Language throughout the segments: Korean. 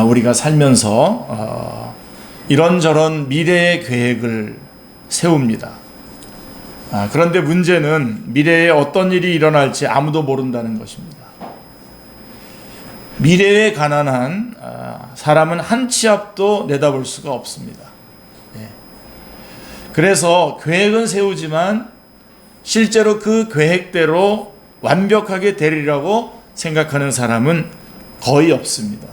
우리가 살면서 이런저런 미래의 계획을 세웁니다. 그런데 문제는 미래에 어떤 일이 일어날지 아무도 모른다는 것입니다. 미래에 관한 한 사람은 한 치 앞도 내다볼 수가 없습니다. 그래서 계획은 세우지만 실제로 그 계획대로 완벽하게 되리라고 생각하는 사람은 거의 없습니다.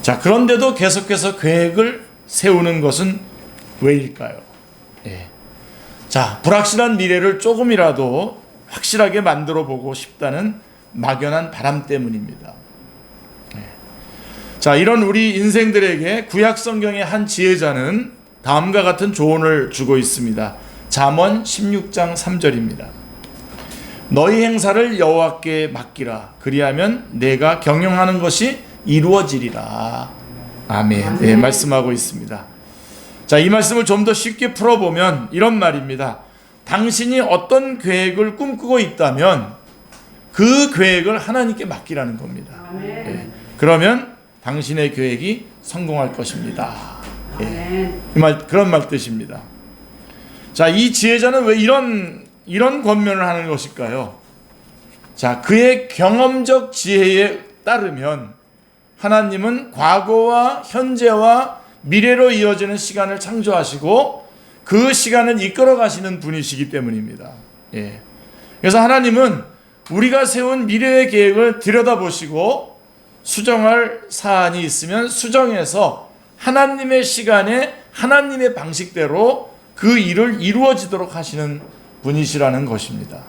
자, 그런데도 계속해서 계획을 세우는 것은 왜일까요? 자, 불확실한 미래를 조금이라도 확실하게 만들어 보고 싶다는 막연한 바람 때문입니다. 자, 이런 우리 인생들에게 구약 성경의 한 지혜자는 다음과 같은 조언을 주고 있습니다. 잠언 16장 3절입니다. 너희 행사를 여호와께 맡기라. 그리하면 내가 경영하는 것이 이루어지리라. 아멘. 네, 말씀하고 있습니다. 자, 이 말씀을 좀 더 쉽게 풀어보면 이런 말입니다. 당신이 어떤 계획을 꿈꾸고 있다면 그 계획을 하나님께 맡기라는 겁니다. 네, 그러면 당신의 계획이 성공할 것입니다. 그런 말 뜻입니다. 자, 이 지혜자는 왜 이런 권면을 하는 것일까요? 자, 그의 경험적 지혜에 따르면 하나님은 과거와 현재와 미래로 이어지는 시간을 창조하시고 그 시간을 이끌어 가시는 분이시기 때문입니다. 그래서 하나님은 우리가 세운 미래의 계획을 들여다보시고 수정할 사안이 있으면 수정해서 하나님의 시간에 하나님의 방식대로 그 일을 이루어지도록 하시는 분이시라는 것입니다.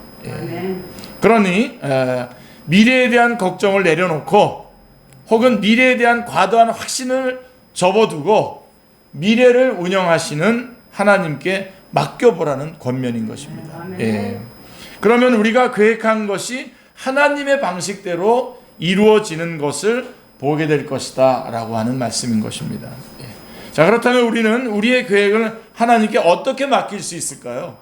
그러니 미래에 대한 걱정을 내려놓고 혹은 미래에 대한 과도한 확신을 접어두고 미래를 운영하시는 하나님께 맡겨보라는 권면인 것입니다. 그러면 우리가 계획한 것이 하나님의 방식대로 이루어지는 것을 보게 될 것이다 라고 하는 말씀인 것입니다. 자, 그렇다면 우리는 우리의 계획을 하나님께 어떻게 맡길 수 있을까요?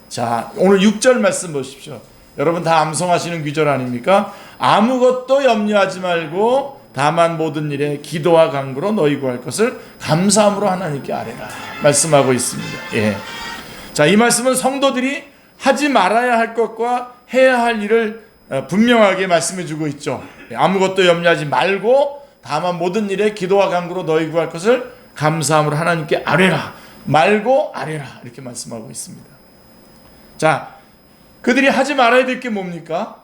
자, 오늘 6절 말씀 보십시오. 여러분 다 암송하시는 귀절 아닙니까? 아무것도 염려하지 말고 다만 모든 일에 기도와 간구로 너희 구할 것을 감사함으로 하나님께 아뢰라 말씀하고 있습니다. 자, 이 말씀은 성도들이 하지 말아야 할 것과 해야 할 일을 분명하게 말씀해 주고 있죠. 아무것도 염려하지 말고 다만 모든 일에 기도와 간구로 너희 구할 것을 감사함으로 하나님께 아뢰라 말고 아뢰라 이렇게 말씀하고 있습니다. 자, 그들이 하지 말아야 될 게 뭡니까?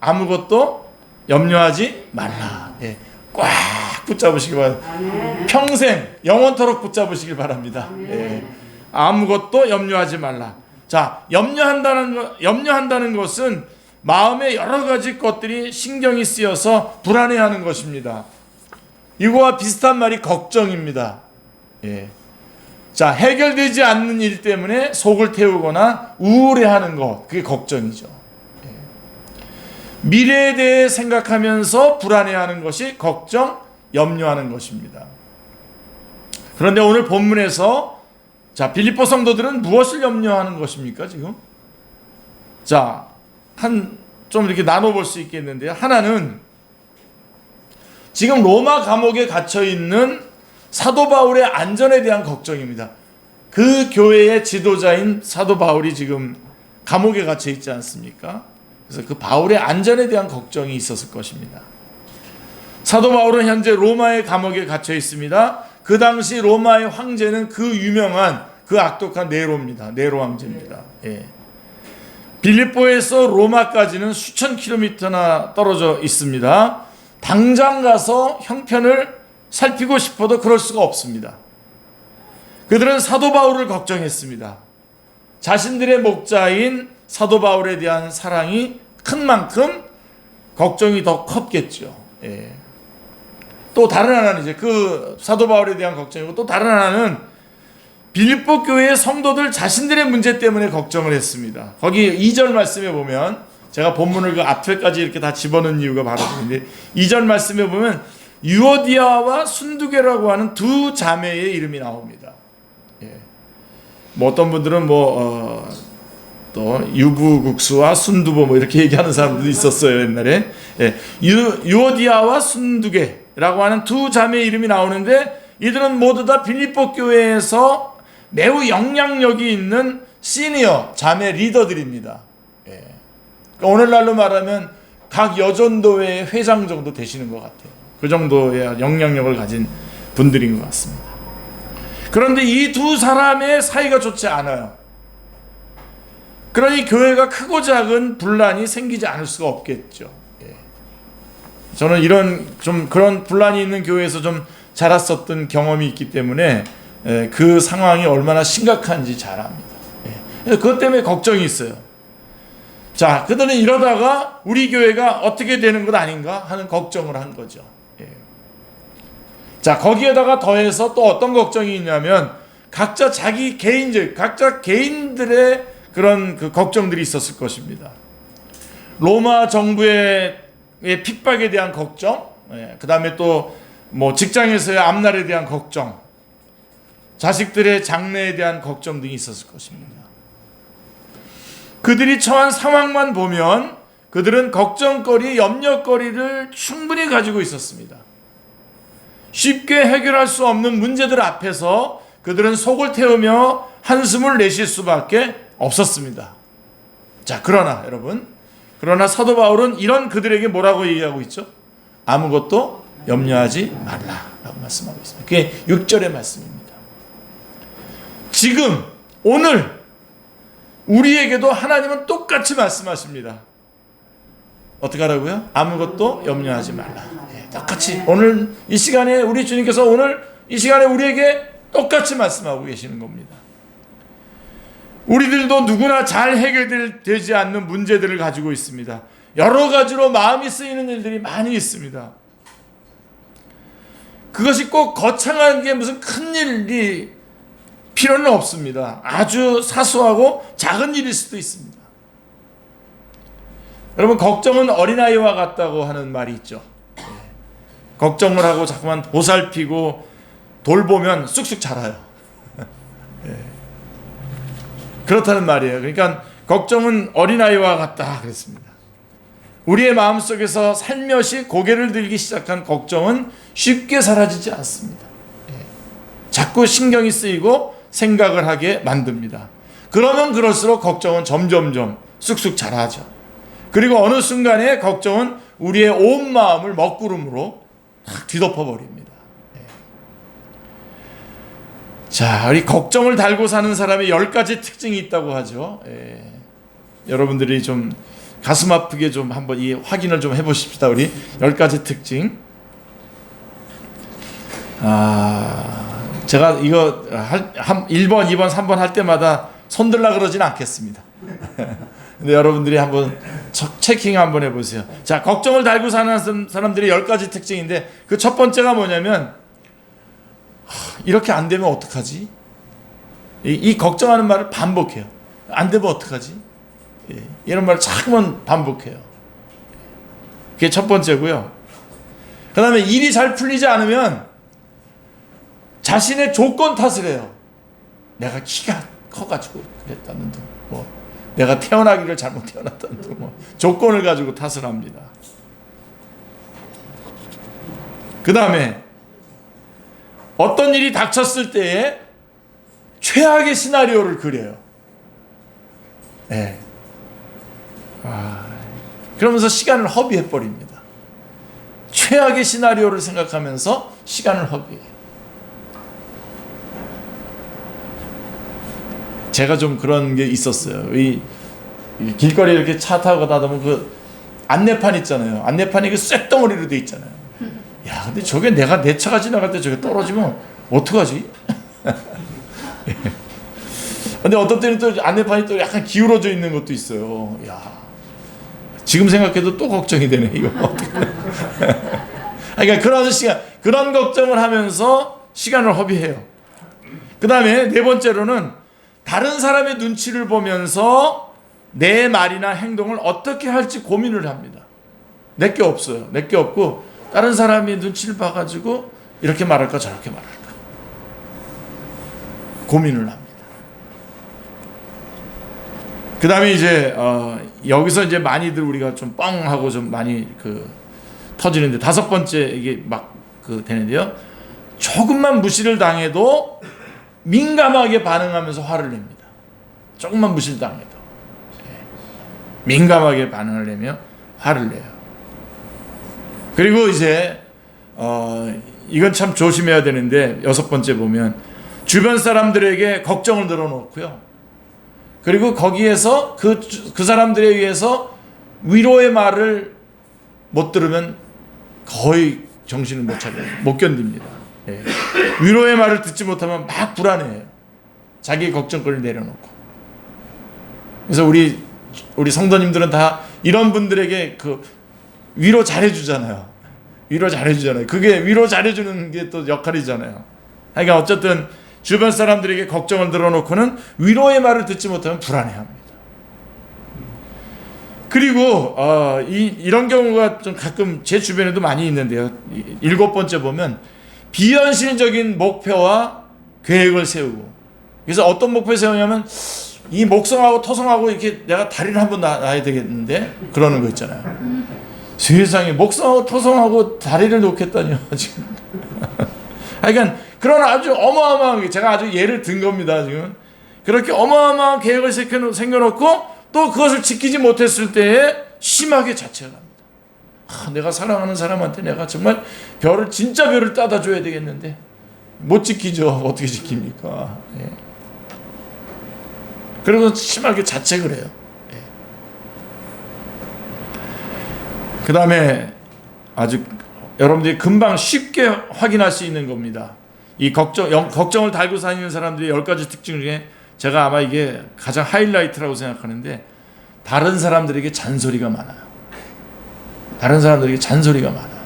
아무것도 염려하지 말라. 꽉 붙잡으시기 바랍니다. 평생 영원토록 붙잡으시길 바랍니다. 아무것도 염려하지 말라. 자, 염려한다는 것은 마음에 여러 가지 것들이 신경이 쓰여서 불안해하는 것입니다. 이거와 비슷한 말이 걱정입니다. 자, 해결되지 않는 일 때문에 속을 태우거나 우울해하는 것, 그게 걱정이죠. 미래에 대해 생각하면서 불안해하는 것이 걱정, 염려하는 것입니다. 그런데 오늘 본문에서 자, 빌립보 성도들은 무엇을 염려하는 것입니까, 지금? 자, 좀 이렇게 나눠볼 수 있겠는데요. 하나는 지금 로마 감옥에 갇혀 있는 사도 바울의 안전에 대한 걱정입니다. 그 교회의 지도자인 사도 바울이 지금 감옥에 갇혀 있지 않습니까? 그래서 그 바울의 안전에 대한 걱정이 있었을 것입니다. 사도 바울은 현재 로마의 감옥에 갇혀 있습니다. 그 당시 로마의 황제는 그 유명한 그 악독한 네로입니다. 네로 황제입니다. 빌립보에서 로마까지는 수천 킬로미터나 떨어져 있습니다. 당장 가서 형편을 살피고 싶어도 그럴 수가 없습니다. 그들은 사도 바울을 걱정했습니다. 자신들의 목자인 사도 바울에 대한 사랑이 큰 만큼 걱정이 더 컸겠죠. 또 다른 하나는 이제 그 사도 바울에 대한 걱정이고 또 다른 하나는 빌립보 교회의 성도들 자신들의 문제 때문에 걱정을 했습니다. 거기 2절 말씀에 보면 제가 본문을 그 앞에까지 이렇게 다 집어넣은 이유가 바로 그런데 2절 말씀에 보면 유오디아와 순두계라고 하는 두 자매의 이름이 나옵니다. 뭐 어떤 분들은 또 유부국수와 순두부 뭐 이렇게 얘기하는 사람들도 있었어요, 옛날에. 유오디아와 순두계라고 하는 두 자매 이름이 나오는데, 이들은 모두 다 빌립보 교회에서 매우 영향력이 있는 시니어 자매 리더들입니다. 그러니까 오늘날로 말하면 각 여전도회 회장 정도 되시는 것 같아요. 그 정도의 영향력을 가진 분들인 것 같습니다. 그런데 이 두 사람의 사이가 좋지 않아요. 그러니 교회가 크고 작은 분란이 생기지 않을 수가 없겠죠. 저는 그런 분란이 있는 교회에서 좀 자랐었던 경험이 있기 때문에 그 상황이 얼마나 심각한지 잘 압니다. 그것 때문에 걱정이 있어요. 자, 그들은 이러다가 우리 교회가 어떻게 되는 것 아닌가 하는 걱정을 한 거죠. 자, 거기에다가 더해서 또 어떤 걱정이 있냐면, 각자 개인들의 그런 그 걱정들이 있었을 것입니다. 로마 정부의 핍박에 대한 걱정, 그 다음에 또 뭐 직장에서의 앞날에 대한 걱정, 자식들의 장래에 대한 걱정 등이 있었을 것입니다. 그들이 처한 상황만 보면 그들은 걱정거리, 염려거리를 충분히 가지고 있었습니다. 쉽게 해결할 수 없는 문제들 앞에서 그들은 속을 태우며 한숨을 내쉴 수밖에 없었습니다. 자, 그러나 사도 바울은 이런 그들에게 뭐라고 얘기하고 있죠? 아무것도 염려하지 말라라고 말씀하고 있습니다. 그게 6절의 말씀입니다. 지금 오늘 우리에게도 하나님은 똑같이 말씀하십니다. 어떻게 하라고요? 아무것도 염려하지 말라. 똑같이 오늘 이 시간에 우리 주님께서 오늘 이 시간에 우리에게 똑같이 말씀하고 계시는 겁니다. 우리들도 누구나 잘 해결되지 않는 문제들을 가지고 있습니다. 여러 가지로 마음이 쓰이는 일들이 많이 있습니다. 그것이 꼭 거창한 게 무슨 큰 일이 필요는 없습니다. 아주 사소하고 작은 일일 수도 있습니다. 여러분, 걱정은 어린아이와 같다고 하는 말이 있죠. 걱정을 하고 자꾸만 보살피고 돌보면 쑥쑥 자라요. 그렇다는 말이에요. 그러니까 걱정은 어린아이와 같다 그랬습니다. 우리의 마음속에서 살며시 고개를 들기 시작한 걱정은 쉽게 사라지지 않습니다. 자꾸 신경이 쓰이고 생각을 하게 만듭니다. 그러면 그럴수록 걱정은 점점점 쑥쑥 자라죠. 그리고 어느 순간에 걱정은 우리의 온 마음을 먹구름으로 뒤덮어버립니다. 자, 우리 걱정을 달고 사는 사람의 10가지 특징이 있다고 하죠. 여러분들이 좀 가슴 아프게 좀 한번 이 확인을 좀 해보십시다. 우리 10가지 특징. 제가 이거 1번, 2번, 3번 할 때마다 손들라 그러진 않겠습니다. 근데 여러분들이 한번 체킹 한번 해보세요. 자, 걱정을 달고 사는 사람들의 10가지 특징인데, 그 첫 번째가 뭐냐면, 이렇게 안 되면 어떡하지? 이 걱정하는 말을 반복해요. 안 되면 어떡하지? 이런 말을 자꾸만 반복해요. 그게 첫 번째고요. 그 다음에 일이 잘 풀리지 않으면 자신의 조건 탓을 해요. 내가 키가 커가지고 그랬다는 등, 내가 태어나기를 잘못 태어났다는 등, 조건을 가지고 탓을 합니다. 그 다음에 어떤 일이 닥쳤을 때에 최악의 시나리오를 그려요. 그러면서 시간을 허비해버립니다. 최악의 시나리오를 생각하면서 시간을 허비해요. 제가 좀 그런 게 있었어요. 이 길거리 이렇게 차 타고 가다 보면 그 안내판 있잖아요. 안내판이 그 쇳덩어리로 돼 있잖아요. 야, 근데 저게 내 차가 지나갈 때 저게 떨어지면 어떡하지? 근데 어떤 때는 또 안내판이 또 약간 기울어져 있는 것도 있어요. 야, 지금 생각해도 또 걱정이 되네, 이거. 그러니까 그런 걱정을 하면서 시간을 허비해요. 그 다음에 네 번째로는 다른 사람의 눈치를 보면서 내 말이나 행동을 어떻게 할지 고민을 합니다. 내게 없어요. 내게 없고 다른 사람이 눈치를 봐가지고 이렇게 말할까 저렇게 말할까 고민을 합니다. 그다음에 이제 여기서 이제 많이들 우리가 좀 뻥하고 좀 많이 터지는데, 다섯 번째 이게 막 되는데요. 조금만 무시를 당해도 민감하게 반응하면서 화를 냅니다. 조금만 무시를 당해도 민감하게 반응을 내며 화를 내요. 그리고 이제 이건 참 조심해야 되는데, 여섯 번째 보면 주변 사람들에게 걱정을 늘어놓고요. 그리고 거기에서 그 사람들에 의해서 위로의 말을 못 들으면 거의 정신을 못 차려요. 못 견딥니다. 예. 위로의 말을 듣지 못하면 막 불안해요. 자기 걱정거리를 내려놓고. 그래서 우리 성도님들은 다 이런 분들에게 위로 잘해주잖아요. 위로 잘해주잖아요. 그게 위로 잘해주는 게 또 역할이잖아요. 그러니까 어쨌든 주변 사람들에게 걱정을 늘어놓고는 위로의 말을 듣지 못하면 불안해합니다. 그리고 이런 경우가 좀 가끔 제 주변에도 많이 있는데요. 일곱 번째 보면 비현실적인 목표와 계획을 세우고, 그래서 어떤 목표를 세우냐면 이 목성하고 토성하고 이렇게 내가 다리를 한번 놔야 되겠는데, 그러는 거 있잖아요. 세상에 목성하고 토성하고 다리를 놓겠다니요 지금. 그러니까 그런 아주 어마어마한, 제가 아주 예를 든 겁니다 지금. 그렇게 어마어마한 계획을 생겨놓고 또 그것을 지키지 못했을 때에 심하게 자책합니다. 내가 사랑하는 사람한테 내가 정말 진짜 별을 따다 줘야 되겠는데 못 지키죠. 어떻게 지킵니까? 예. 그리고 심하게 자책을 해요. 예. 그 다음에 아주 여러분들이 금방 쉽게 확인할 수 있는 겁니다. 이 걱정을 달고 다니는 사람들의 10가지 특징 중에 제가 아마 이게 가장 하이라이트라고 생각하는데, 다른 사람들에게 잔소리가 많아요. 다른 사람들에게 잔소리가 많아요.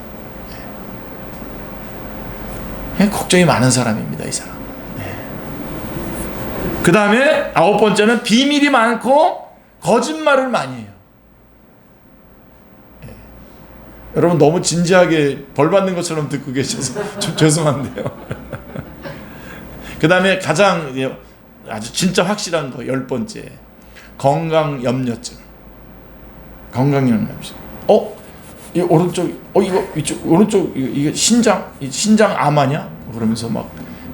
네. 걱정이 많은 사람입니다, 이 사람. 네. 그 다음에 9번째는 비밀이 많고 거짓말을 많이 해요. 네. 여러분 너무 진지하게 벌 받는 것처럼 듣고 계셔서 좀 죄송한데요. 그 다음에 가장 아주 진짜 확실한 거 10번째, 건강염려증. 건강염려증. 이 오른쪽, 이거 이쪽 오른쪽 이게 신장 암 아니야? 그러면서 막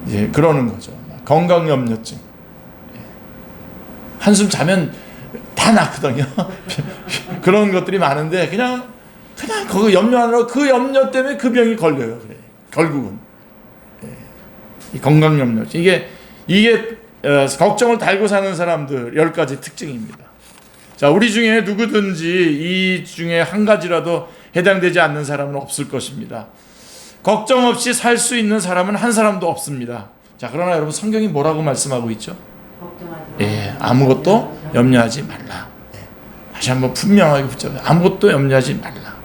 이제 그러는 거죠. 건강염려증. 한숨 자면 다 낫거든요. 그런 것들이 많은데 그냥 그거 염려하느라 그 염려 때문에 그 병이 걸려요. 그래. 결국은 이 건강염려증. 이게 걱정을 달고 사는 사람들 10가지 특징입니다. 자, 우리 중에 누구든지 이 중에 한 가지라도 해당되지 않는 사람은 없을 것입니다. 걱정 없이 살 수 있는 사람은 한 사람도 없습니다. 자, 그러나 여러분 성경이 뭐라고 말씀하고 있죠? 아무것도 염려하지 말라. 다시 한번 분명하게 붙잡아요. 아무것도 염려하지 말라.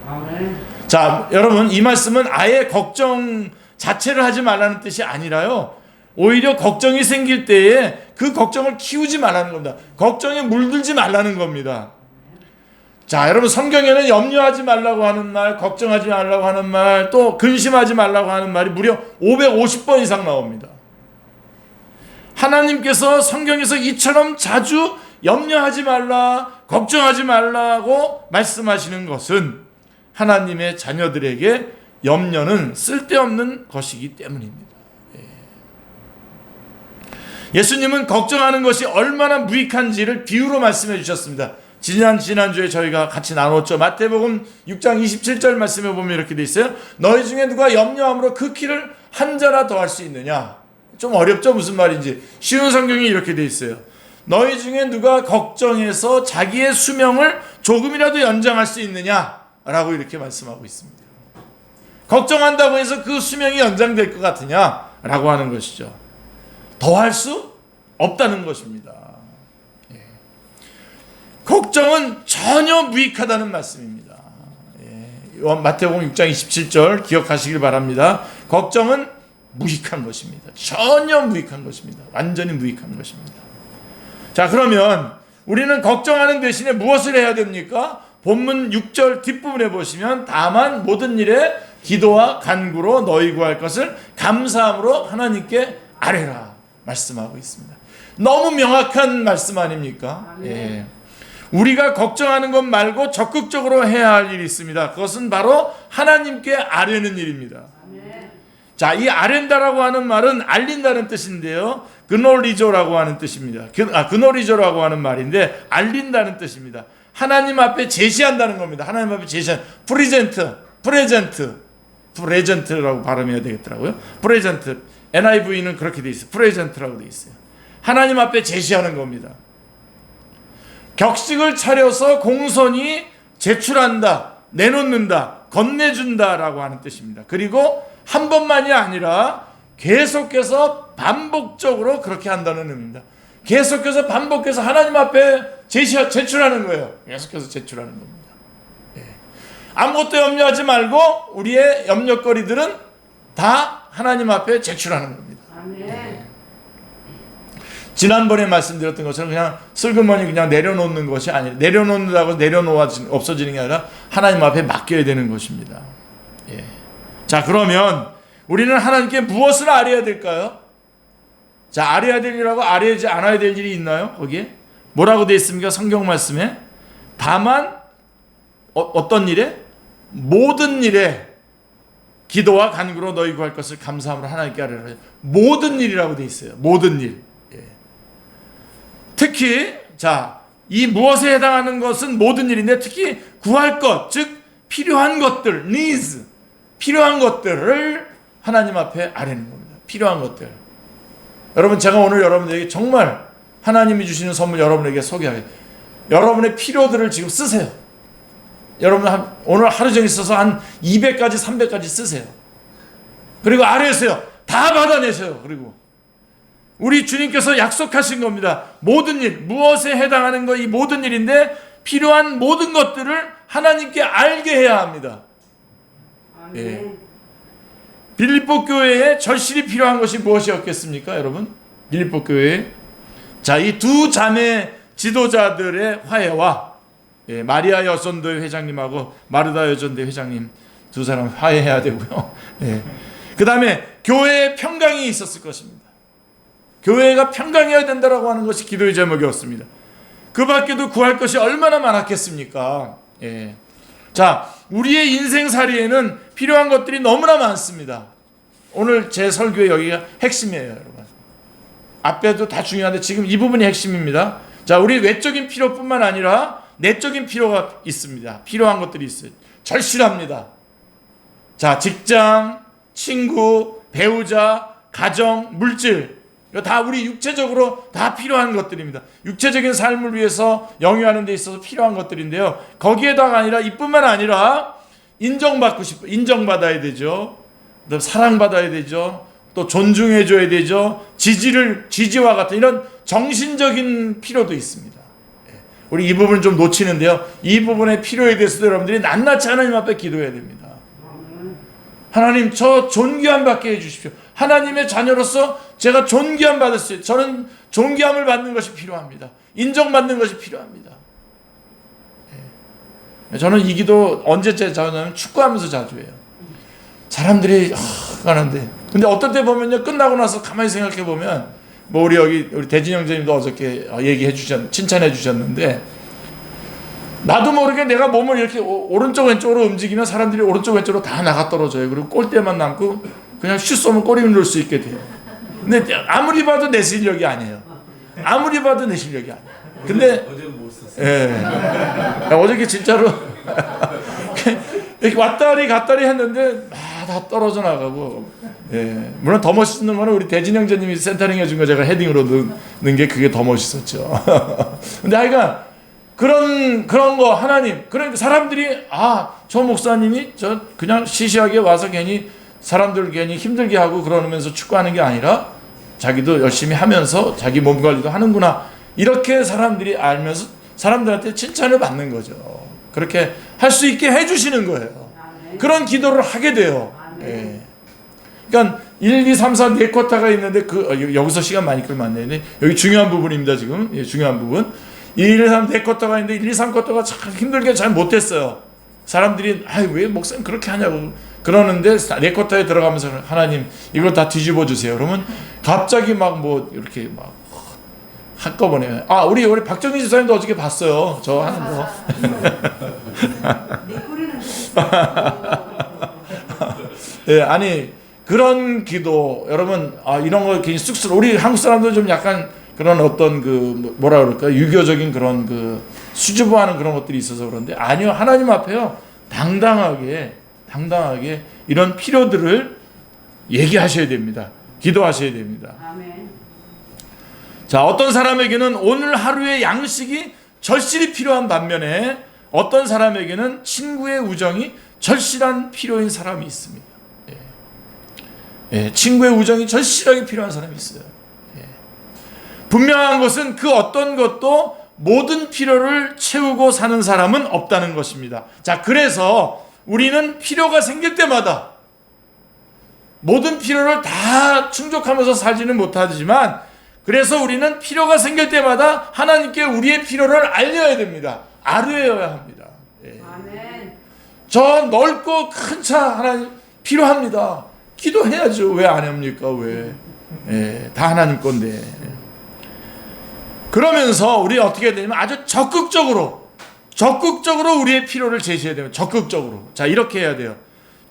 자, 여러분 이 말씀은 아예 걱정 자체를 하지 말라는 뜻이 아니라요. 오히려 걱정이 생길 때에 그 걱정을 키우지 말라는 겁니다. 걱정에 물들지 말라는 겁니다. 자, 여러분 성경에는 염려하지 말라고 하는 말, 걱정하지 말라고 하는 말, 또 근심하지 말라고 하는 말이 무려 550번 이상 나옵니다. 하나님께서 성경에서 이처럼 자주 염려하지 말라, 걱정하지 말라고 말씀하시는 것은 하나님의 자녀들에게 염려는 쓸데없는 것이기 때문입니다. 예수님은 걱정하는 것이 얼마나 무익한지를 비유로 말씀해 주셨습니다. 지난주에 저희가 같이 나눴죠. 마태복음 6장 27절 말씀에 보면 이렇게 돼 있어요. 너희 중에 누가 염려함으로 그 키를 한 자나 더할 수 있느냐? 좀 어렵죠? 무슨 말인지. 쉬운 성경이 이렇게 돼 있어요. 너희 중에 누가 걱정해서 자기의 수명을 조금이라도 연장할 수 있느냐? 라고 이렇게 말씀하고 있습니다. 걱정한다고 해서 그 수명이 연장될 것 같으냐? 라고 하는 것이죠. 더할 수 없다는 것입니다. 걱정은 전혀 무익하다는 말씀입니다. 마태복음 6장 27절 기억하시길 바랍니다. 걱정은 무익한 것입니다. 전혀 무익한 것입니다. 완전히 무익한 것입니다. 자, 그러면 우리는 걱정하는 대신에 무엇을 해야 됩니까? 본문 6절 뒷부분에 보시면 다만 모든 일에 기도와 간구로 너희 구할 것을 감사함으로 하나님께 아뢰라 말씀하고 있습니다. 너무 명확한 말씀 아닙니까? 예. 우리가 걱정하는 것 말고 적극적으로 해야 할 일이 있습니다. 그것은 바로 하나님께 아뢰는 일입니다. 자, 이 아렌다라고 하는 말은 알린다는 뜻인데요. 그놀리조라고 하는 뜻입니다. 그놀리조라고 하는 말인데 알린다는 뜻입니다. 하나님 앞에 제시한다는 겁니다. 하나님 앞에 제시한 프레젠트라고 발음해야 되겠더라고요. 프레젠트. NIV는 그렇게 돼 있어요. 프레젠트라고 돼 있어요. 하나님 앞에 제시하는 겁니다. 격식을 차려서 공손히 제출한다, 내놓는다, 건네준다라고 하는 뜻입니다. 그리고 한 번만이 아니라 계속해서 반복적으로 그렇게 한다는 의미입니다. 계속해서 반복해서 하나님 앞에 제출하는 거예요. 계속해서 제출하는 겁니다. 예. 아무것도 염려하지 말고 우리의 염려거리들은 다 하나님 앞에 제출하는 겁니다. 예. 지난번에 말씀드렸던 것처럼 그냥 슬그머니 그냥 내려놓는 것이 아니라 내려놓는다고 없어지는 게 아니라 하나님 앞에 맡겨야 되는 것입니다. 예. 자, 그러면 우리는 하나님께 무엇을 아뢰어야 될까요? 자, 아뢰어야 될 일하고 아뢰지 않아야 될 일이 있나요? 거기에 뭐라고 되어 있습니까? 성경 말씀에 다만 어떤 일에? 모든 일에 기도와 간구로 너희 구할 것을 감사함으로 하나님께 아뢰라. 모든 일이라고 되어 있어요. 모든 일. 예. 특히 자, 이 무엇에 해당하는 것은 모든 일인데 특히 구할 것, 즉 필요한 것들, needs, 필요한 것들을 하나님 앞에 아뢰는 겁니다. 필요한 것들. 여러분, 제가 오늘 여러분들에게 정말 하나님이 주시는 선물 여러분에게 소개하겠습니다. 여러분의 필요들을 지금 쓰세요. 여러분 오늘 하루 종일 써서 한 200가지 300가지 쓰세요. 그리고 아뢰세요. 다 받아내세요. 그리고 우리 주님께서 약속하신 겁니다. 모든 일, 무엇에 해당하는 거 이 모든 일인데 필요한 모든 것들을 하나님께 알게 해야 합니다. 예. 빌립보 교회에 절실히 필요한 것이 무엇이었겠습니까, 여러분? 빌립보 교회에 자, 이 두 자매 지도자들의 화해와 예, 마리아 여전대 회장님하고 마르다 여전대 회장님 두 사람 화해해야 되고요. 예. 그 다음에 교회에 평강이 있었을 것입니다. 교회가 평강해야 된다라고 하는 것이 기도의 제목이었습니다. 그 밖에도 구할 것이 얼마나 많았겠습니까? 예. 자, 우리의 인생살이에는 필요한 것들이 너무나 많습니다. 오늘 제 설교의 여기가 핵심이에요, 여러분. 앞에도 다 중요한데 지금 이 부분이 핵심입니다. 자, 우리 외적인 필요뿐만 아니라 내적인 필요가 있습니다. 필요한 것들이 있어요. 절실합니다. 자, 직장, 친구, 배우자, 가정, 물질, 이거 다 우리 육체적으로 다 필요한 것들입니다. 육체적인 삶을 위해서 영위하는 데 있어서 필요한 것들인데요. 거기에다가 아니라 이뿐만 아니라 인정받고 싶어, 인정받아야 되죠. 사랑받아야 되죠. 또 존중해줘야 되죠. 지지와 같은 이런 정신적인 필요도 있습니다. 우리 이 부분을 좀 놓치는데요. 이 부분의 필요에 대해서도 여러분들이 낱낱이 하나님 앞에 기도해야 됩니다. 하나님, 저 존귀함 받게 해주십시오. 하나님의 자녀로서 제가 존귀함 받을 수 있어요. 저는 존귀함을 받는 것이 필요합니다. 인정받는 것이 필요합니다. 저는 이 기도 언제 자주 하냐면 축구하면서 자주 해요. 사람들이 가는데 근데 어떨 때 보면요, 끝나고 나서 가만히 생각해 보면 뭐 우리 대진 형제님도 어저께 칭찬해 주셨는데 나도 모르게 내가 몸을 이렇게 오른쪽 왼쪽으로 움직이면 사람들이 오른쪽 왼쪽으로 다 나가 떨어져요. 그리고 골대만 남고 그냥 슛 쏘면 골이 넣을 수 있게 돼요. 근데 아무리 봐도 내 실력이 아니에요. 아무리 봐도 내 실력이 아니에요. 근데 어제는 못 썼어요. 예. 어저께 진짜로 이렇게 왔다리 갔다리 했는데 다 떨어져 나가고. 예. 물론 더 멋있는 거는 우리 대진 형제님이 센터링 해준 거 제가 헤딩으로 넣은 게 그게 더 멋있었죠. 근데 하여간 그런 거 하나님, 그러니까 사람들이 저 목사님이 저 그냥 시시하게 와서 괜히 사람들 괜히 힘들게 하고 그러면서 축구하는 게 아니라 자기도 열심히 하면서 자기 몸 관리도 하는구나, 이렇게 사람들이 알면서 사람들한테 칭찬을 받는 거죠. 그렇게 할 수 있게 해주시는 거예요. 그런 기도를 하게 돼요. 예. 그러니까 1, 2, 3, 4 4쿼터가 있는데 여기서 시간 많이 끌면 안 되는데 여기 중요한 부분입니다. 지금 예, 중요한 부분 1, 2, 3 4쿼터가 있는데 1, 2, 3쿼터가 참 힘들게 잘 못했어요. 사람들이 왜 목사님 그렇게 하냐고 그러는데 4쿼터에 들어가면서 하나님 이걸 다 뒤집어 주세요. 그러면 갑자기 막 뭐 이렇게 막 한꺼번에. 아, 우리 박정희 집사님도 어저께 봤어요. 저 하는 거. 내 꼬리는 예, 아니 그런 기도 여러분, 이런 거 굉장히 쑥스러워. 우리 한국 사람들 좀 약간 그런 어떤 그 뭐라 그럴까, 유교적인 그런 그 수줍어하는 그런 것들이 있어서 그런데, 아니요, 하나님 앞에요 당당하게 이런 필요들을 얘기하셔야 됩니다. 기도하셔야 됩니다. 아멘. 자, 어떤 사람에게는 오늘 하루의 양식이 절실히 필요한 반면에 어떤 사람에게는 친구의 우정이 절실한 필요인 사람이 있습니다. 친구의 우정이 절실하게 필요한 사람이 있어요. 분명한 것은 그 어떤 것도 모든 필요를 채우고 사는 사람은 없다는 것입니다. 자, 그래서 우리는 필요가 생길 때마다 모든 필요를 다 충족하면서 살지는 못하지만, 그래서 우리는 필요가 생길 때마다 하나님께 우리의 필요를 알려야 됩니다. 알려야 합니다. 아멘. 저 넓고 큰 차 하나님 필요합니다. 기도해야죠. 왜 안 합니까? 왜? 다 하나님 건데. 그러면서 우리 어떻게 해야 되냐면 아주 적극적으로 우리의 필요를 제시해야 돼요. 적극적으로. 자, 이렇게 해야 돼요.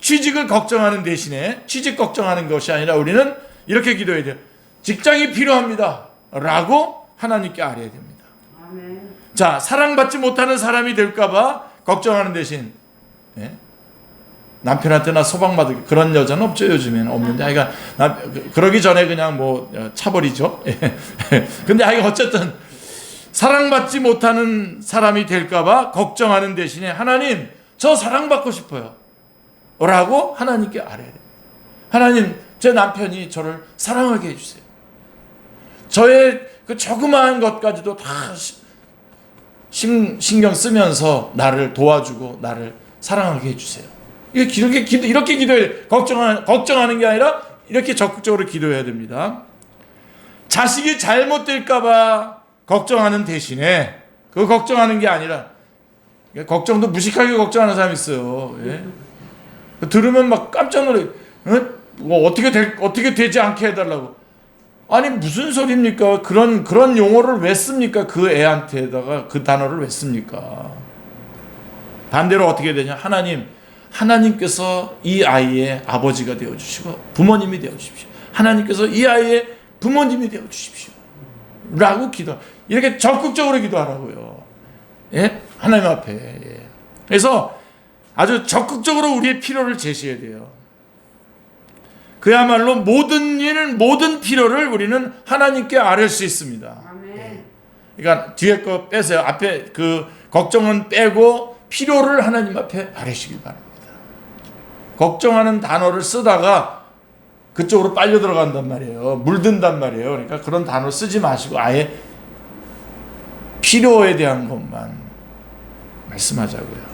취직을 걱정하는 대신에 취직 걱정하는 것이 아니라 우리는 이렇게 기도해야 돼요. 직장이 필요합니다 라고 하나님께 알아야 됩니다. 아멘. 자, 사랑받지 못하는 사람이 될까봐 걱정하는 대신, 남편한테 나 소방받을 그런 여자는 없죠. 요즘에는 없는데, 그러기 전에 그냥 뭐 차버리죠. 근데 어쨌든 사랑받지 못하는 사람이 될까봐 걱정하는 대신에 하나님, 저 사랑받고 싶어요 라고 하나님께 알아야 돼요. 하나님, 제 남편이 저를 사랑하게 해주세요. 저의 그 조그마한 것까지도 다 신경 쓰면서 나를 도와주고 나를 사랑하게 해주세요. 이렇게 기도해야 돼요. 걱정하는 게 아니라 이렇게 적극적으로 기도해야 됩니다. 자식이 잘못될까봐 걱정하는 대신에, 그 걱정하는 게 아니라, 걱정도 무식하게 걱정하는 사람이 있어요. 들으면 막 깜짝 놀래. 뭐 어떻게 되지 않게 해달라고. 아니, 무슨 소리입니까? 그런 용어를 왜 씁니까? 그 애한테다가 그 단어를 왜 씁니까? 반대로 어떻게 되냐? 하나님께서 이 아이의 아버지가 되어주시고 부모님이 되어주십시오. 하나님께서 이 아이의 부모님이 되어주십시오 라고 이렇게 적극적으로 기도하라고요. 하나님 앞에. 그래서 아주 적극적으로 우리의 필요를 제시해야 돼요. 그야말로 모든 필요를 우리는 하나님께 아뢰 수 있습니다. 아멘. 그러니까 뒤에 거 빼세요. 앞에 그 걱정은 빼고 필요를 하나님 앞에 아뢰시길 바랍니다. 걱정하는 단어를 쓰다가 그쪽으로 빨려 들어간단 말이에요. 물든단 말이에요. 그러니까 그런 단어 쓰지 마시고 아예 필요에 대한 것만 말씀하자고요.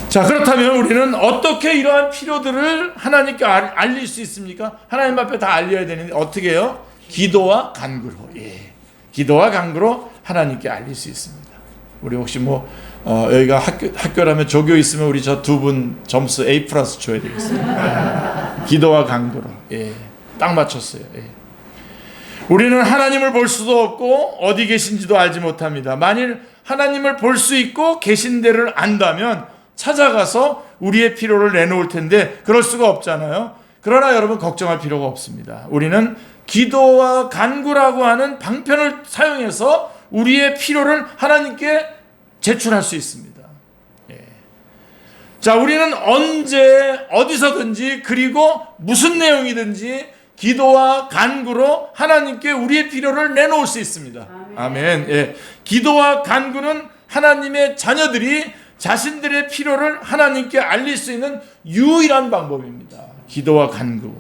자, 그렇다면 우리는 어떻게 이러한 필요들을 하나님께 알릴 수 있습니까? 하나님 앞에 다 알려야 되는데 어떻게 해요? 기도와 간구로. 기도와 간구로 하나님께 알릴 수 있습니다. 우리 혹시 여기가 학교라면 조교 있으면 우리 저 두 분 점수 A+ 줘야 되겠습니다. 기도와 간구로. 딱 맞췄어요. 우리는 하나님을 볼 수도 없고 어디 계신지도 알지 못합니다. 만일 하나님을 볼 수 있고 계신 데를 안다면 찾아가서 우리의 필요를 내놓을 텐데 그럴 수가 없잖아요. 그러나 여러분, 걱정할 필요가 없습니다. 우리는 기도와 간구라고 하는 방편을 사용해서 우리의 필요를 하나님께 제출할 수 있습니다. 자, 우리는 언제 어디서든지 그리고 무슨 내용이든지 기도와 간구로 하나님께 우리의 필요를 내놓을 수 있습니다. 아멘. 기도와 간구는 하나님의 자녀들이 자신들의 필요를 하나님께 알릴 수 있는 유일한 방법입니다. 기도와 간구.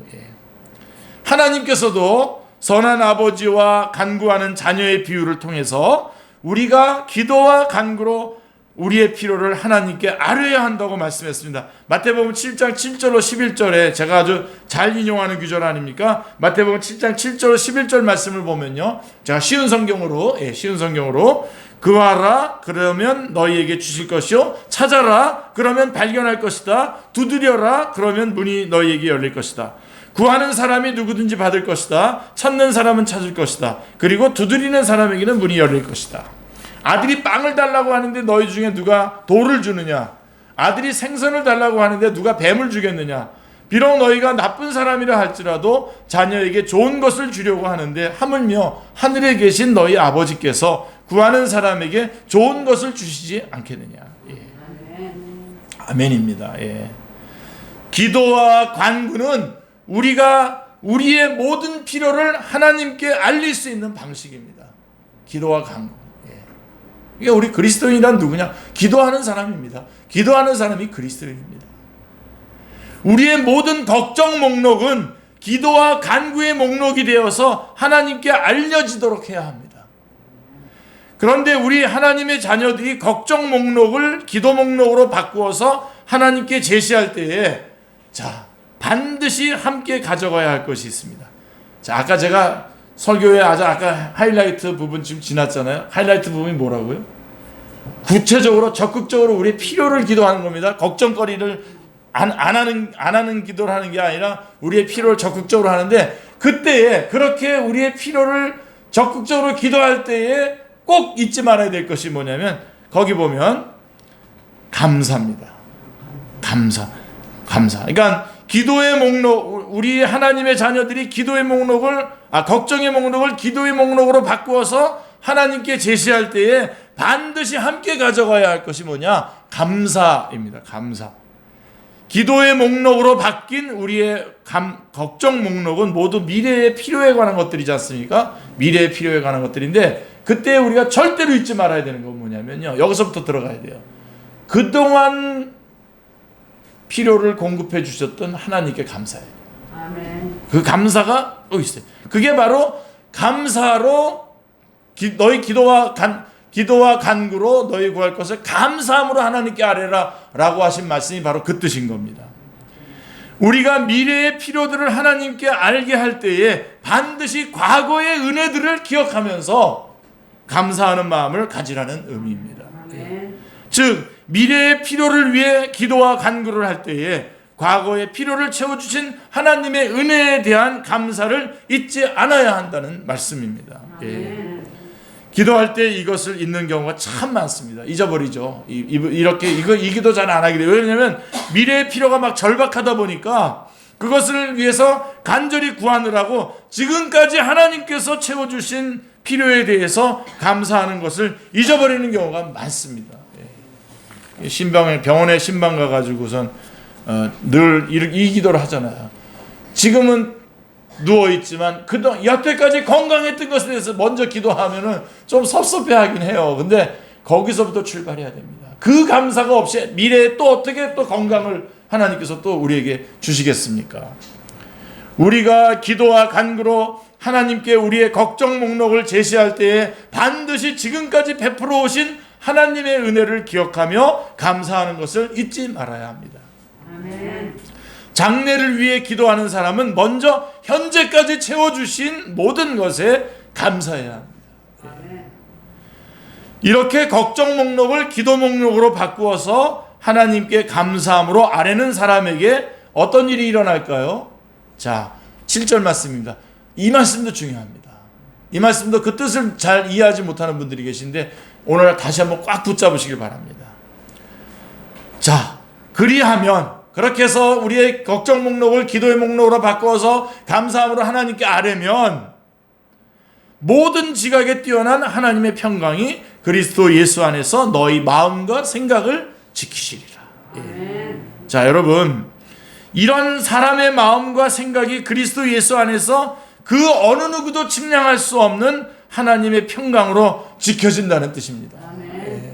하나님께서도 선한 아버지와 간구하는 자녀의 비유를 통해서 우리가 기도와 간구로 우리의 필요를 하나님께 아뢰야 한다고 말씀했습니다. 마태복음 7장 7절로 11절에 제가 아주 잘 인용하는 구절 아닙니까? 마태복음 7장 7절로 11절 말씀을 보면요, 제가 쉬운 성경으로 구하라 그러면 너희에게 주실 것이요, 찾아라 그러면 발견할 것이다, 두드려라 그러면 문이 너희에게 열릴 것이다. 구하는 사람이 누구든지 받을 것이다. 찾는 사람은 찾을 것이다. 그리고 두드리는 사람에게는 문이 열릴 것이다. 아들이 빵을 달라고 하는데 너희 중에 누가 돌을 주느냐? 아들이 생선을 달라고 하는데 누가 뱀을 주겠느냐? 비록 너희가 나쁜 사람이라 할지라도 자녀에게 좋은 것을 주려고 하는데 하물며 하늘에 계신 너희 아버지께서 구하는 사람에게 좋은 것을 주시지 않겠느냐? 예. 아멘입니다. 예. 기도와 간구는 우리가 우리의 모든 필요를 하나님께 알릴 수 있는 방식입니다. 기도와 간구. 예. 이게 우리 그리스도인이란 누구냐? 기도하는 사람입니다. 기도하는 사람이 그리스도인입니다. 우리의 모든 걱정 목록은 기도와 간구의 목록이 되어서 하나님께 알려지도록 해야 합니다. 그런데 우리 하나님의 자녀들이 걱정 목록을 기도 목록으로 바꾸어서 하나님께 제시할 때에 자, 반드시 함께 가져가야 할 것이 있습니다. 자, 아까 제가 설교에 아까 하이라이트 부분 지금 지났잖아요. 하이라이트 부분이 뭐라고요? 구체적으로 적극적으로 우리의 필요를 기도하는 겁니다. 걱정거리를 안 하는 기도를 하는 게 아니라 우리의 필요를 적극적으로 하는데, 그때에 그렇게 우리의 필요를 적극적으로 기도할 때에 꼭 잊지 말아야 될 것이 뭐냐면, 거기 보면 감사입니다. 감사. 그러니까 기도의 목록, 우리 하나님의 자녀들이 기도의 목록을 걱정의 목록을 기도의 목록으로 바꾸어서 하나님께 제시할 때에 반드시 함께 가져가야 할 것이 뭐냐? 감사입니다. 감사. 기도의 목록으로 바뀐 우리의 걱정 목록은 모두 미래의 필요에 관한 것들이지 않습니까? 미래의 필요에 관한 것들인데, 그때 우리가 절대로 잊지 말아야 되는 건 뭐냐면요, 여기서부터 들어가야 돼요. 그동안 필요를 공급해 주셨던 하나님께 감사해요. 아멘. 그 감사가 또 있어요. 그게 바로 감사로 너희 기도와 간구로 너희 구할 것을 감사함으로 하나님께 아뢰라 라고 하신 말씀이 바로 그 뜻인 겁니다. 우리가 미래의 필요들을 하나님께 알게 할 때에 반드시 과거의 은혜들을 기억하면서 감사하는 마음을 가지라는 의미입니다. 아멘. 즉 미래의 필요를 위해 기도와 간구를 할 때에 과거의 필요를 채워주신 하나님의 은혜에 대한 감사를 잊지 않아야 한다는 말씀입니다. 예. 기도할 때 이것을 잊는 경우가 참 많습니다. 잊어버리죠. 이 기도 잘 안 하게 돼요. 왜냐하면 미래의 필요가 막 절박하다 보니까 그것을 위해서 간절히 구하느라고 지금까지 하나님께서 채워주신 필요에 대해서 감사하는 것을 잊어버리는 경우가 많습니다. 병원에 신방 가가지고선 늘 이 기도를 하잖아요. 지금은 누워있지만 그동안 여태까지 건강했던 것에 대해서 먼저 기도하면은 좀 섭섭해하긴 해요. 근데 거기서부터 출발해야 됩니다. 그 감사가 없이 미래에 또 어떻게 또 건강을 하나님께서 또 우리에게 주시겠습니까? 우리가 기도와 간구로 하나님께 우리의 걱정 목록을 제시할 때에 반드시 지금까지 베풀어 오신 하나님의 은혜를 기억하며 감사하는 것을 잊지 말아야 합니다. 아멘. 장래를 위해 기도하는 사람은 먼저 현재까지 채워주신 모든 것에 감사해야 합니다. 아멘. 이렇게 걱정 목록을 기도 목록으로 바꾸어서 하나님께 감사함으로 아뢰는 사람에게 어떤 일이 일어날까요? 자, 7절 말씀입니다. 이 말씀도 중요합니다. 이 말씀도 그 뜻을 잘 이해하지 못하는 분들이 계신데 오늘 다시 한번 꽉 붙잡으시길 바랍니다. 자, 그리하면 그렇게 해서 우리의 걱정 목록을 기도의 목록으로 바꿔서 감사함으로 하나님께 아뢰면 모든 지각에 뛰어난 하나님의 평강이 그리스도 예수 안에서 너희 마음과 생각을 지키시리라. 예. 자, 여러분, 이런 사람의 마음과 생각이 그리스도 예수 안에서 그 어느 누구도 측량할 수 없는 하나님의 평강으로 지켜진다는 뜻입니다. 예.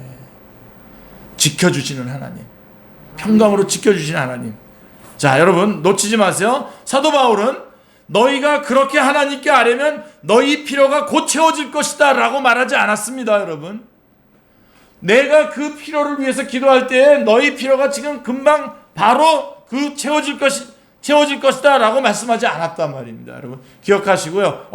지켜주시는 하나님, 평강으로 지켜주시는 하나님. 자, 여러분 놓치지 마세요. 사도 바울은 너희가 그렇게 하나님께 아뢰면 너희 필요가 곧 채워질 것이다 라고 말하지 않았습니다. 여러분, 내가 그 필요를 위해서 기도할 때 너희 필요가 지금 금방 바로 그 채워질 것이다 라고 말씀하지 않았단 말입니다. 여러분 기억하시고요.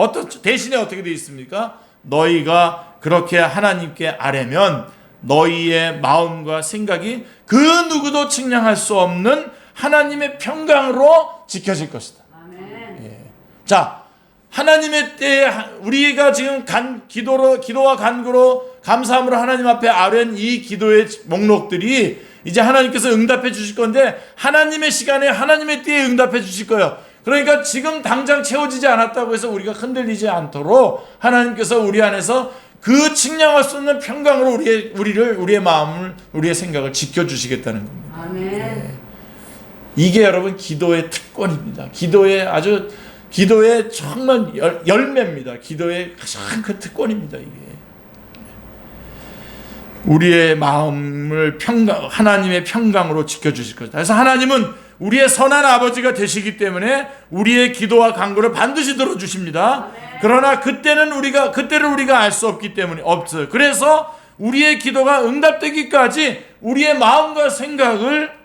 대신에 어떻게 되어 있습니까? 너희가 그렇게 하나님께 아뢰면 너희의 마음과 생각이 그 누구도 측량할 수 없는 하나님의 평강으로 지켜질 것이다. 아멘. 자, 하나님의 때에 우리가 지금 기도와 간구로 감사함으로 하나님 앞에 아뢰는 이 기도의 목록들이 이제 하나님께서 응답해 주실 건데, 하나님의 시간에 하나님의 때에 응답해 주실 거예요. 그러니까 지금 당장 채워지지 않았다고 해서 우리가 흔들리지 않도록 하나님께서 우리 안에서 그 측량할 수 없는 평강으로 우리의 마음을, 우리의 생각을 지켜주시겠다는 겁니다. 아멘. 이게 여러분 기도의 특권입니다. 기도의 정말 열매입니다. 기도의 가장 큰 특권입니다. 이게 우리의 마음을 하나님의 평강으로 지켜주실 것이다. 그래서 하나님은 우리의 선한 아버지가 되시기 때문에 우리의 기도와 간구를 반드시 들어주십니다. 그러나 그때를 우리가 알 수 없기 때문에 없어요. 그래서 우리의 기도가 응답되기까지 우리의 마음과 생각을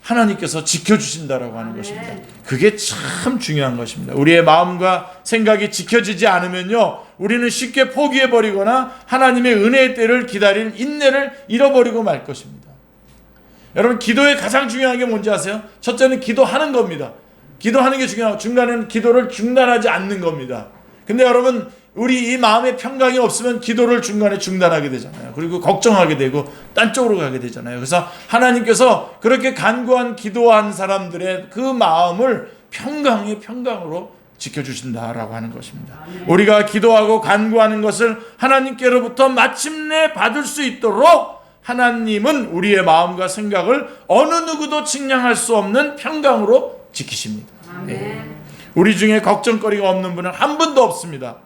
하나님께서 지켜주신다라고 하는 것입니다. 그게 참 중요한 것입니다. 우리의 마음과 생각이 지켜지지 않으면요, 우리는 쉽게 포기해버리거나 하나님의 은혜의 때를 기다릴 인내를 잃어버리고 말 것입니다. 여러분, 기도의 가장 중요한 게 뭔지 아세요? 첫째는 기도하는 겁니다. 기도하는 게 중요하고, 중간에는 기도를 중단하지 않는 겁니다. 근데 여러분, 우리 이 마음의 평강이 없으면 기도를 중간에 중단하게 되잖아요. 그리고 걱정하게 되고 딴 쪽으로 가게 되잖아요. 그래서 하나님께서 그렇게 간구한 기도한 사람들의 그 마음을 평강으로 지켜주신다라고 하는 것입니다. 우리가 기도하고 간구하는 것을 하나님께로부터 마침내 받을 수 있도록 하나님은 우리의 마음과 생각을 어느 누구도 측량할 수 없는 평강으로 지키십니다. 우리 중에 걱정거리가 없는 분은 한 분도 없습니다.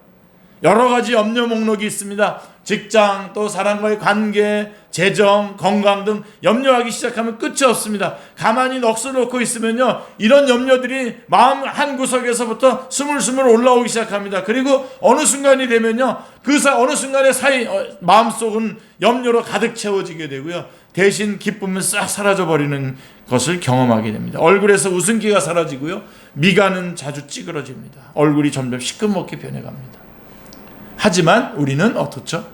여러 가지 염려 목록이 있습니다. 직장, 또 사람과의 관계, 재정, 건강 등 염려하기 시작하면 끝이 없습니다. 가만히 넋을 놓고 있으면요, 이런 염려들이 마음 한 구석에서부터 스물스물 올라오기 시작합니다. 그리고 어느 순간이 되면요, 어느 순간에 마음속은 염려로 가득 채워지게 되고요, 대신 기쁨은 싹 사라져버리는 것을 경험하게 됩니다. 얼굴에서 웃음기가 사라지고요, 미간은 자주 찌그러집니다. 얼굴이 점점 시꺼멓게 변해갑니다. 하지만 우리는 어떻죠?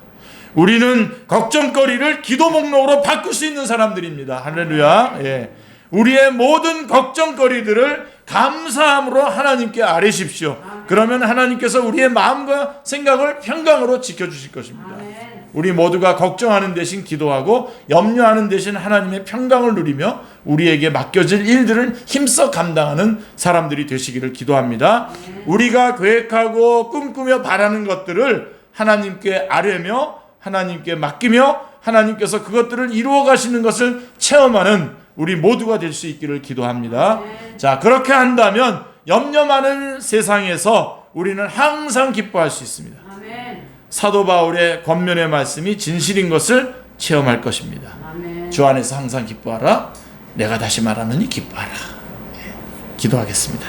우리는 걱정거리를 기도 목록으로 바꿀 수 있는 사람들입니다. 할렐루야. 예. 우리의 모든 걱정거리들을 감사함으로 하나님께 아뢰십시오. 그러면 하나님께서 우리의 마음과 생각을 평강으로 지켜주실 것입니다. 우리 모두가 걱정하는 대신 기도하고 염려하는 대신 하나님의 평강을 누리며 우리에게 맡겨질 일들을 힘써 감당하는 사람들이 되시기를 기도합니다. 우리가 계획하고 꿈꾸며 바라는 것들을 하나님께 아뢰며 하나님께 맡기며 하나님께서 그것들을 이루어 가시는 것을 체험하는 우리 모두가 될 수 있기를 기도합니다. 자, 그렇게 한다면 염려 많은 세상에서 우리는 항상 기뻐할 수 있습니다. 사도 바울의 권면의 말씀이 진실인 것을 체험할 것입니다. 주 안에서 항상 기뻐하라. 내가 다시 말하느니 기뻐하라. 기도하겠습니다.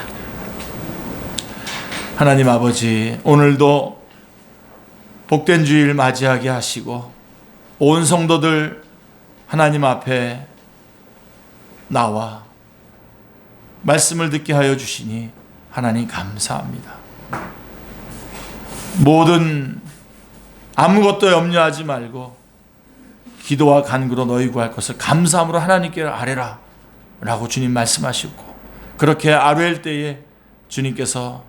하나님 아버지, 오늘도 복된 주일 맞이하게 하시고 온 성도들 하나님 앞에 나와 말씀을 듣게 하여 주시니 하나님 감사합니다. 아무것도 염려하지 말고 기도와 간구로 너희 구할 것을 감사함으로 하나님께 아뢰라 라고 주님 말씀하시고, 그렇게 아뢰일 때에 주님께서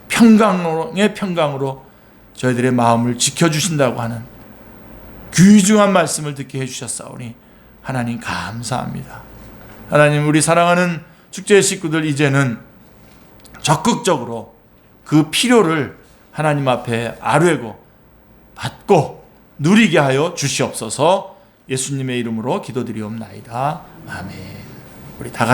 평강으로 저희들의 마음을 지켜주신다고 하는 귀중한 말씀을 듣게 해주셨사오니 하나님 감사합니다. 하나님, 우리 사랑하는 축제의 식구들 이제는 적극적으로 그 필요를 하나님 앞에 아뢰고 받고 누리게 하여 주시옵소서. 예수님의 이름으로 기도드리옵나이다. 아멘. 우리 다 같이